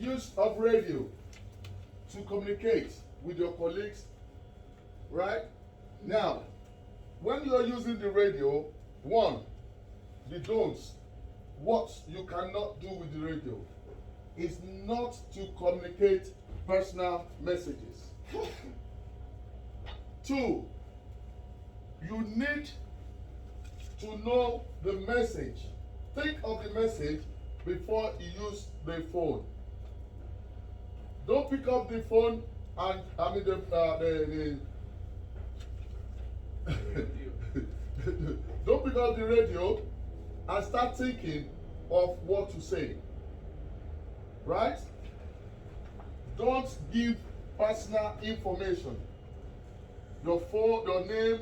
use of radio to communicate with your colleagues, right? Now, when you are using the radio, one, the don'ts, what you cannot do with the radio is not to communicate personal messages. Two, you need to know the message. Think of the message before you use the phone. Don't pick up the phone and don't pick up the radio and start thinking of what to say. Right? Don't give personal information. Your phone, your name,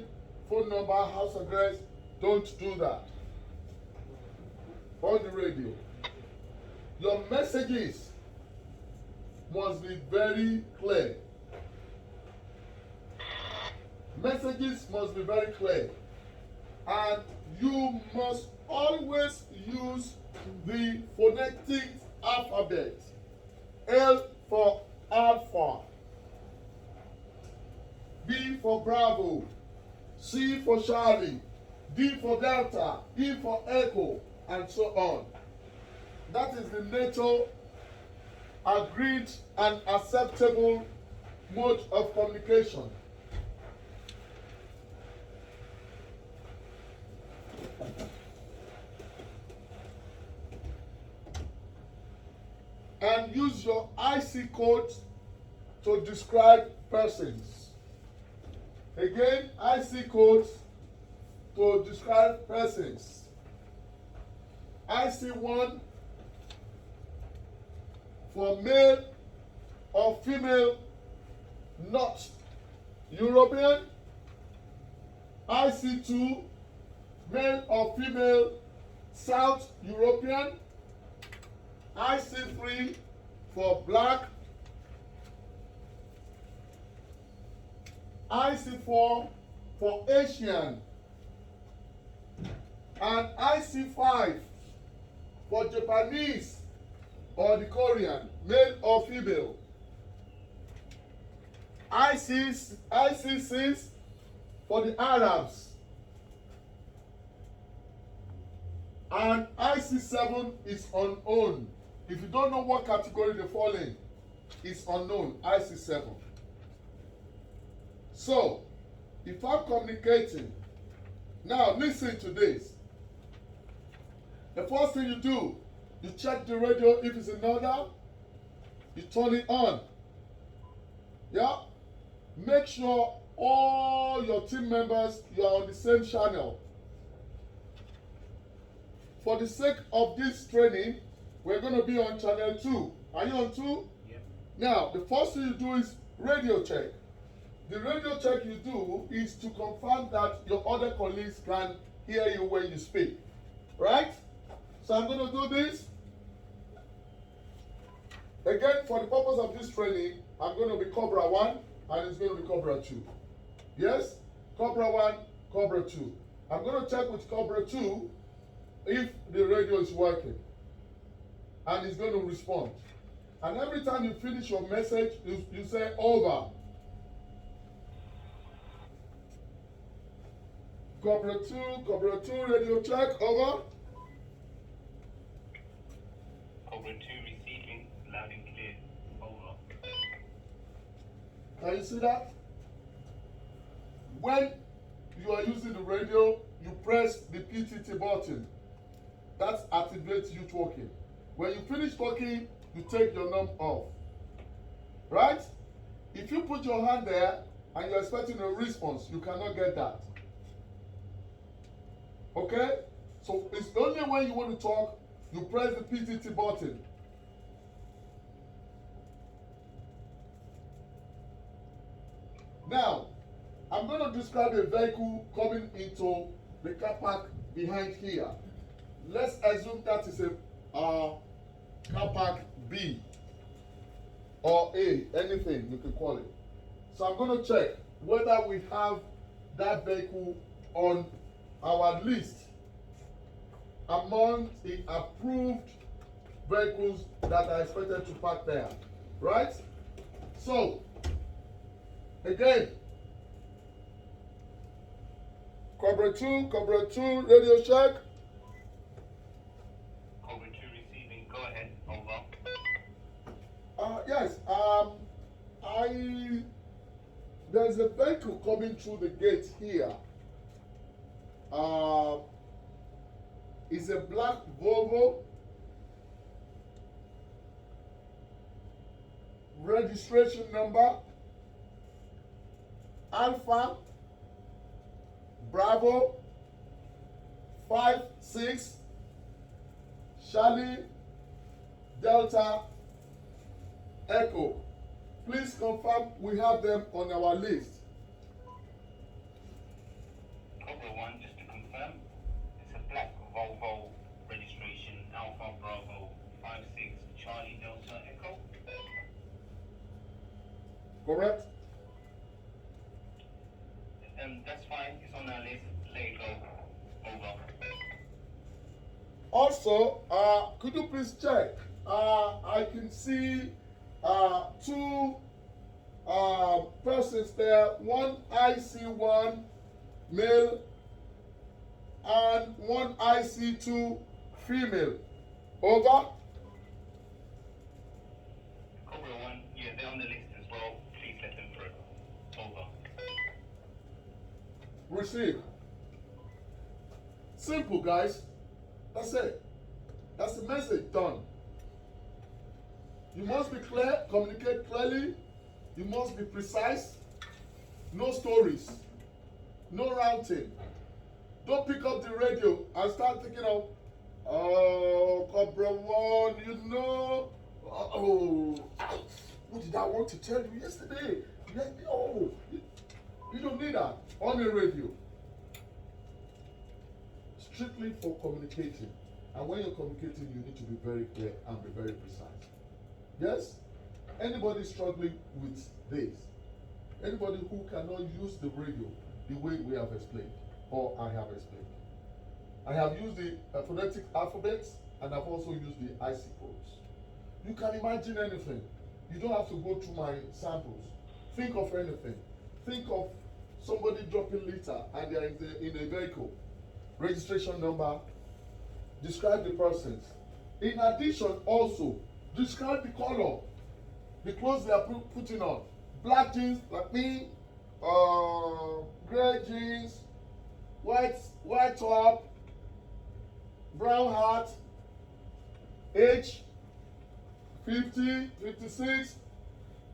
phone number, house address, don't do that on the radio. Your messages must be very clear. Messages must be very clear. And you must always use the phonetic alphabet. L for Alpha, B for Bravo, C for Charlie, D for Delta, E for Echo, and so on. That is the NATO agreed and acceptable mode of communication. And use your IC code to describe persons. Again, IC codes to describe persons. IC1 for male or female, not European. IC2 male or female, South European. IC3 for black. IC4 for Asian. And IC5 for Japanese or the Korean, male or female. IC6 for the Arabs. And IC7 is unknown. If you don't know what category they fall in, it's unknown, IC7. So, if I'm communicating, now listen to this. The first thing you do, you check the radio if it's in order, you turn it on. Yeah? Make sure all your team members, you are on the same channel. For the sake of this training, we're going to be on channel 2. Are you on 2? Yep. Now, the first thing you do is radio check. The radio check you do is to confirm that your other colleagues can hear you when you speak. Right? So I'm going to do this. Again, for the purpose of this training, I'm going to be Cobra 1 and it's going to be Cobra 2. Yes? Cobra 1, Cobra 2. I'm going to check with Cobra 2 if the radio is working. And it's going to respond. And every time you finish your message, you say over. Cobra 2, radio check, over. Cobra 2 receiving, loud and clear, over. Can you see that? When you are using the radio, you press the PTT button. That activates you talking. When you finish talking, you take your number off. Right? If you put your hand there and you're expecting a response, you cannot get that. Okay? So it's only when you want to talk, you press the PTT button. Now, I'm going to describe a vehicle coming into the car park behind here. Let's assume that is a car park B or A, anything you can call it. So I'm going to check whether we have that vehicle on our list among the approved vehicles that are expected to park there, right? So, again, Cobra 2, radio check. Cobra 2 receiving. Go ahead. Over. Yes, there's a vehicle coming through the gate here. It's a black Volvo. Registration number Alpha Bravo 56 Charlie Delta Echo. Please confirm we have them on our list. Cobra 1, just to confirm, it's a black Volvo registration Alpha Bravo 56 Charlie Delta Echo. Correct? That's fine. It's on our list. Let it go. Over. Also, could you please check? I can see two persons there, one IC1 male and one IC2 female. Over. Cobra 1, yeah, they're on the list as well. Please let them through. Over. Receive. Simple, guys. That's it. That's the message done. You must be clear, communicate clearly. You must be precise. No stories. No ranting. Don't pick up the radio and start thinking of, oh, Cobra 1, you know. Oh, what did I want to tell you yesterday? Oh, you don't need that on the radio. Strictly for communicating. And when you're communicating, you need to be very clear and be very precise. Yes? Anybody struggling with this? Anybody who cannot use the radio the way we have explained, or I have explained? I have used the phonetic alphabets, and I've also used the IC codes. You can imagine anything. You don't have to go through my samples. Think of anything. Think of somebody dropping litter and they are in a vehicle. Registration number. Describe the persons. In addition, also, describe the color, the clothes they are putting on. Black jeans, like me, gray jeans, white top, brown hat, age, 50, 56,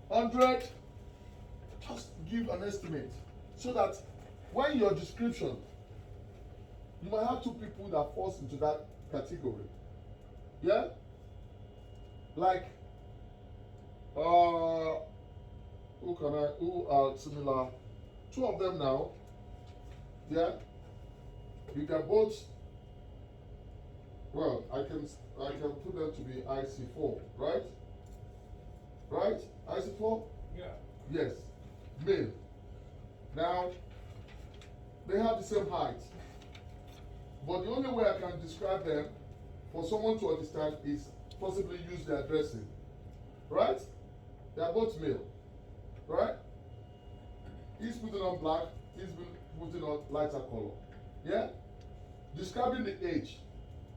100. Just give an estimate so that when your description, you might have two people that falls into that category. Yeah? Like, who are similar? Two of them now. Yeah? You can both, well, I can put them to be IC4, right? Right? IC4? Yeah. Yes. Male. Now, they have the same height. But the only way I can describe them for someone to understand is possibly use their dressing. Right? They are both male. Right? He's putting on black, he's putting on lighter color. Yeah? Describing the age.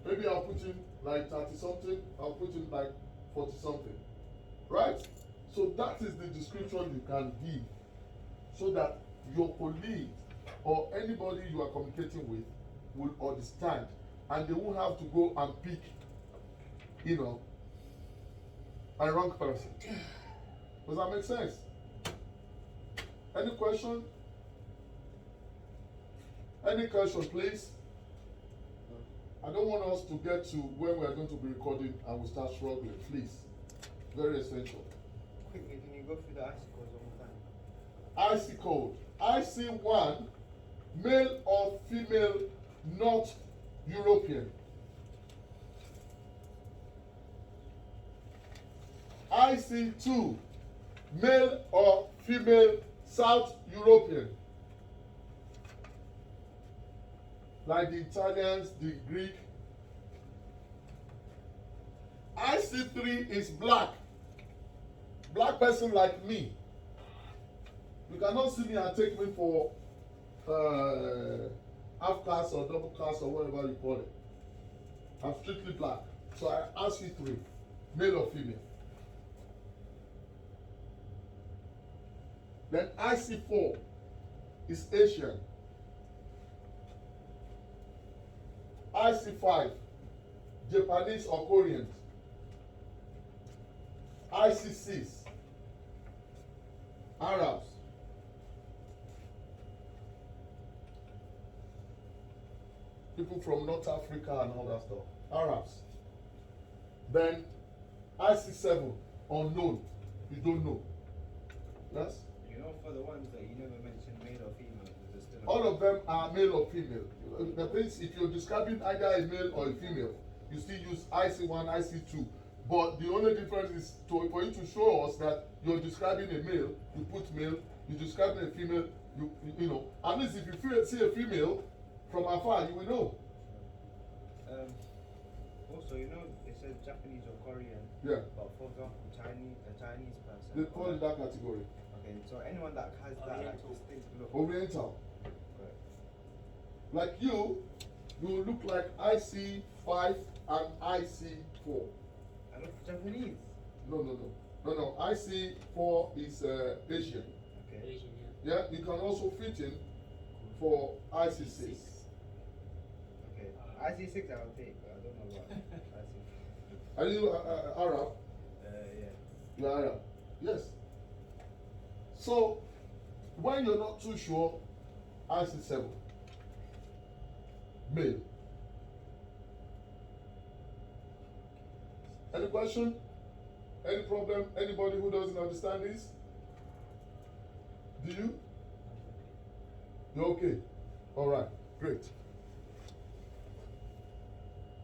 Maybe I'll put in like 30 something, I'll put in like 40 something. Right? So that is the description you can give so that your colleague or anybody you are communicating with will understand and they won't have to go and pick, a wrong person. Does that make sense? Any question? Any question, please? I don't want us to get to when we are going to be recording and we start struggling, please. Very essential. Quickly, can you go through the IC codes one more time? IC code. IC1, male or female, not European. IC2, male or female, South European. Like the Italians, the Greek. IC3 is black. Black person like me. You cannot see me and take me for half caste or double caste or whatever you call it. I'm strictly black. So I ask you three, male or female. Then IC4 is Asian. IC5, Japanese or Korean. IC6, Arabs. People from North Africa and all that stuff. Arabs. Then IC7, unknown. You don't know. Yes? You know, for the ones that you never mentioned, male or female, is it still? All of them are male or female. The things, if you're describing either a male or a female, you still use IC1, IC2. But the only difference is for you to show us that you're describing a male, you put male. You're describing a female, you know. At least if you see a female from afar, you will know. Also, you know, it says Japanese or Korean. Yeah. But for example, a Chinese person. They fall in that category. Okay, so anyone that has that like distinct look. Oriental. Right. Like you look like IC5 and IC4. I look Japanese. No. IC4 is Asian. Okay. Asian, Yeah, you can also fit in for IC6. Okay. IC6 I'll take, but I don't know what IC. Are you Arab? Yeah. You are Arab. Yes. So, when you're not too sure, IC7. Male. Any question? Any problem? Anybody who doesn't understand this? Do you? You're okay. All right. Great.